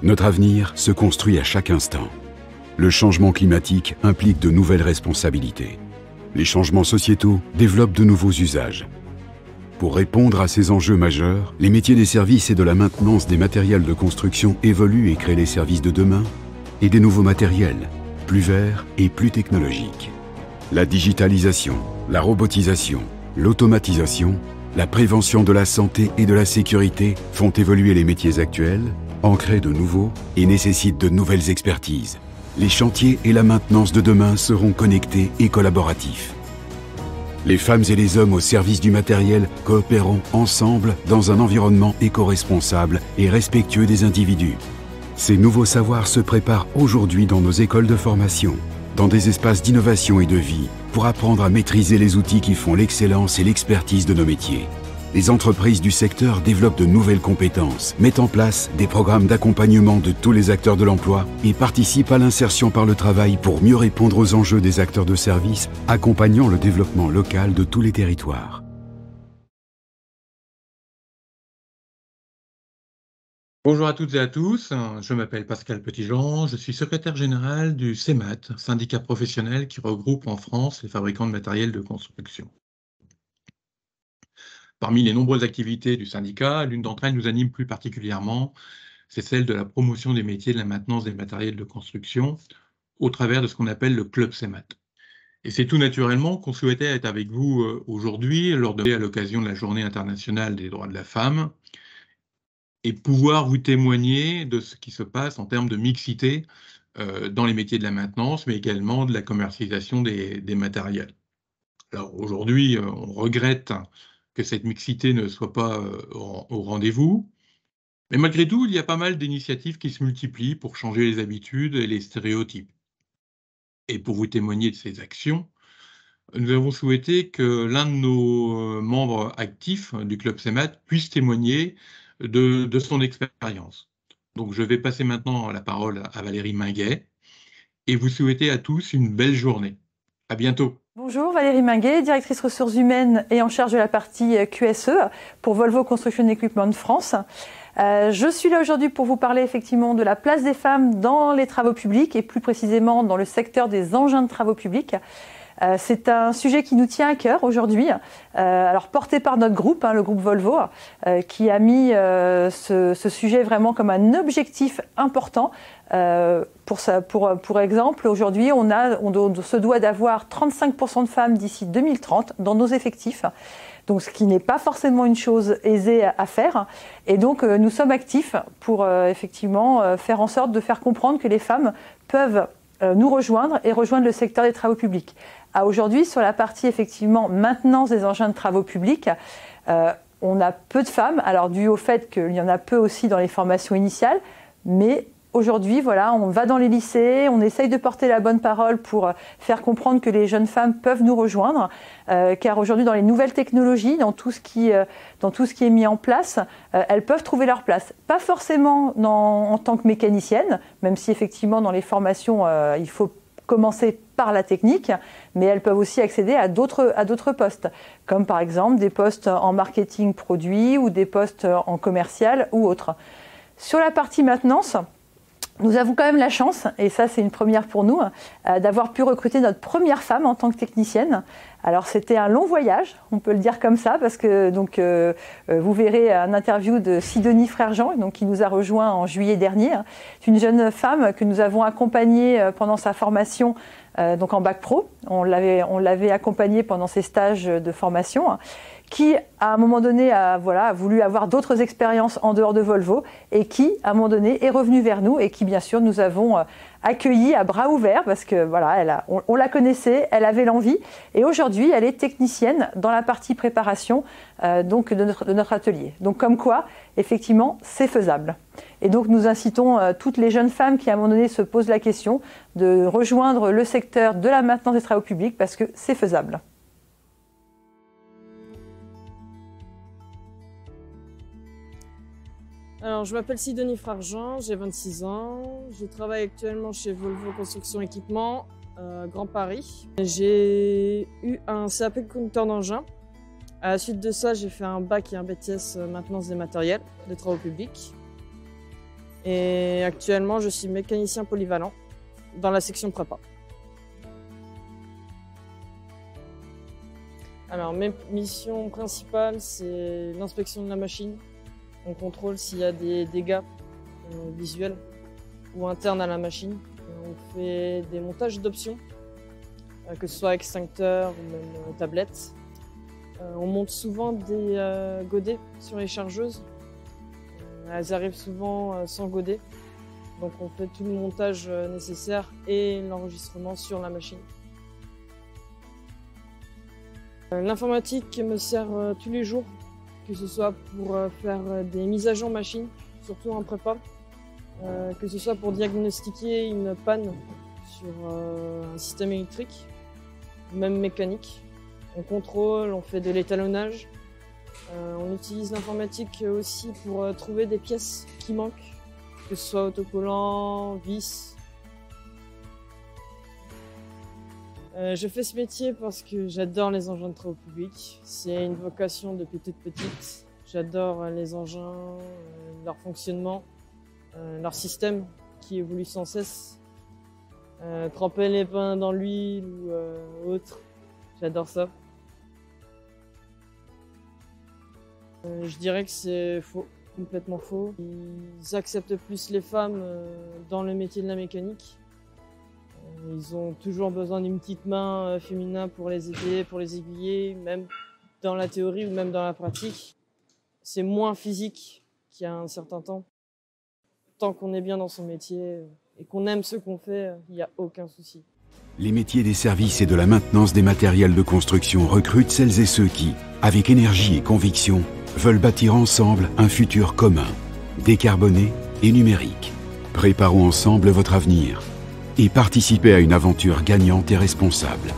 Notre avenir se construit à chaque instant. Le changement climatique implique de nouvelles responsabilités. Les changements sociétaux développent de nouveaux usages. Pour répondre à ces enjeux majeurs, les métiers des services et de la maintenance des matériels de construction évoluent et créent les services de demain et des nouveaux matériels, plus verts et plus technologiques. La digitalisation, la robotisation, l'automatisation, la prévention de la santé et de la sécurité font évoluer les métiers actuels, en créent de nouveaux et nécessitent de nouvelles expertises. Les chantiers et la maintenance de demain seront connectés et collaboratifs. Les femmes et les hommes au service du matériel coopéreront ensemble dans un environnement éco-responsable et respectueux des individus. Ces nouveaux savoirs se préparent aujourd'hui dans nos écoles de formation, dans des espaces d'innovation et de vie, pour apprendre à maîtriser les outils qui font l'excellence et l'expertise de nos métiers. Les entreprises du secteur développent de nouvelles compétences, mettent en place des programmes d'accompagnement de tous les acteurs de l'emploi et participent à l'insertion par le travail pour mieux répondre aux enjeux des acteurs de service, accompagnant le développement local de tous les territoires. Bonjour à toutes et à tous, je m'appelle Pascal Petitjean, je suis secrétaire général du CEMAT, syndicat professionnel qui regroupe en France les fabricants de matériel de construction. Parmi les nombreuses activités du syndicat, l'une d'entre elles nous anime plus particulièrement, c'est celle de la promotion des métiers de la maintenance des matériels de construction au travers de ce qu'on appelle le club CEMAT. Et c'est tout naturellement qu'on souhaitait être avec vous aujourd'hui à l'occasion de la Journée internationale des droits de la femme et pouvoir vous témoigner de ce qui se passe en termes de mixité dans les métiers de la maintenance, mais également de la commercialisation des matériels. Alors aujourd'hui, on regrette que cette mixité ne soit pas au rendez-vous, mais malgré tout, il y a pas mal d'initiatives qui se multiplient pour changer les habitudes et les stéréotypes. Et pour vous témoigner de ces actions, nous avons souhaité que l'un de nos membres actifs du Club CEMAT puisse témoigner de son expérience. Donc je vais passer maintenant la parole à Valérie Minguet et vous souhaiter à tous une belle journée. À bientôt. Bonjour, Valérie Minguet, directrice ressources humaines et en charge de la partie QSE pour Volvo Construction Equipment France. Je suis là aujourd'hui pour vous parler effectivement de la place des femmes dans les travaux publics et plus précisément dans le secteur des engins de travaux publics. C'est un sujet qui nous tient à cœur aujourd'hui, alors porté par notre groupe, le groupe Volvo, qui a mis ce sujet vraiment comme un objectif important. Pour exemple, aujourd'hui, on se doit d'avoir 35% de femmes d'ici 2030 dans nos effectifs. Donc, ce qui n'est pas forcément une chose aisée à faire. Et donc, nous sommes actifs pour effectivement faire en sorte de faire comprendre que les femmes peuvent nous rejoindre et rejoindre le secteur des travaux publics. Aujourd'hui, sur la partie effectivement maintenance des engins de travaux publics, on a peu de femmes, alors dû au fait qu'il y en a peu aussi dans les formations initiales, mais aujourd'hui, voilà, on va dans les lycées, on essaye de porter la bonne parole pour faire comprendre que les jeunes femmes peuvent nous rejoindre, car aujourd'hui, dans les nouvelles technologies, dans tout ce qui est mis en place, elles peuvent trouver leur place. Pas forcément en tant que mécanicienne, même si effectivement dans les formations, il faut commencer par la technique, mais elles peuvent aussi accéder à d'autres postes, comme par exemple des postes en marketing produit ou des postes en commercial ou autres. Sur la partie maintenance, nous avons quand même la chance, et ça c'est une première pour nous, d'avoir pu recruter notre première femme en tant que technicienne. Alors c'était un long voyage, on peut le dire comme ça, parce que donc vous verrez un interview de Sidonie Frère-Jean, donc qui nous a rejoint en juillet dernier. C'est une jeune femme que nous avons accompagnée pendant sa formation donc en bac pro. On l'avait accompagnée pendant ses stages de formation, qui à un moment donné a voulu avoir d'autres expériences en dehors de Volvo et qui à un moment donné est revenue vers nous et qui bien sûr nous avons accueillie à bras ouverts parce que voilà, on la connaissait, elle avait l'envie et aujourd'hui elle est technicienne dans la partie préparation donc de notre atelier. Donc comme quoi effectivement c'est faisable. Et donc nous incitons toutes les jeunes femmes qui à un moment donné se posent la question de rejoindre le secteur de la maintenance des travaux publics parce que c'est faisable. Alors, je m'appelle Sidonie Frère-Jean, j'ai 26 ans. Je travaille actuellement chez Volvo Construction Equipment, Grand Paris. J'ai eu un CAP conducteur d'engin. À la suite de ça, j'ai fait un bac et un BTS maintenance des matériels, des travaux publics. Et actuellement, je suis mécanicien polyvalent dans la section prépa. Alors, mes missions principales, c'est l'inspection de la machine. On contrôle s'il y a des dégâts visuels ou internes à la machine. On fait des montages d'options, que ce soit extincteurs ou même tablettes. On monte souvent des godets sur les chargeuses. Elles arrivent souvent sans godet. Donc on fait tout le montage nécessaire et l'enregistrement sur la machine. L'informatique me sert tous les jours, que ce soit pour faire des mises à jour machine, surtout en prépa, que ce soit pour diagnostiquer une panne sur un système électrique, même mécanique. On contrôle, on fait de l'étalonnage. On utilise l'informatique aussi pour trouver des pièces qui manquent, que ce soit autocollants, vis. Je fais ce métier parce que j'adore les engins de travaux publics. C'est une vocation depuis toute petite. J'adore les engins, leur fonctionnement, leur système qui évolue sans cesse. Tremper les pains dans l'huile ou autre, j'adore ça. Je dirais que c'est faux, complètement faux. Ils acceptent plus les femmes dans le métier de la mécanique. Ils ont toujours besoin d'une petite main féminin pour les aider, pour les aiguiller, même dans la théorie ou même dans la pratique. C'est moins physique qu'il y a un certain temps. Tant qu'on est bien dans son métier et qu'on aime ce qu'on fait, il n'y a aucun souci. Les métiers des services et de la maintenance des matériels de construction recrutent celles et ceux qui, avec énergie et conviction, veulent bâtir ensemble un futur commun, décarboné et numérique. Préparons ensemble votre avenir et participez à une aventure gagnante et responsable.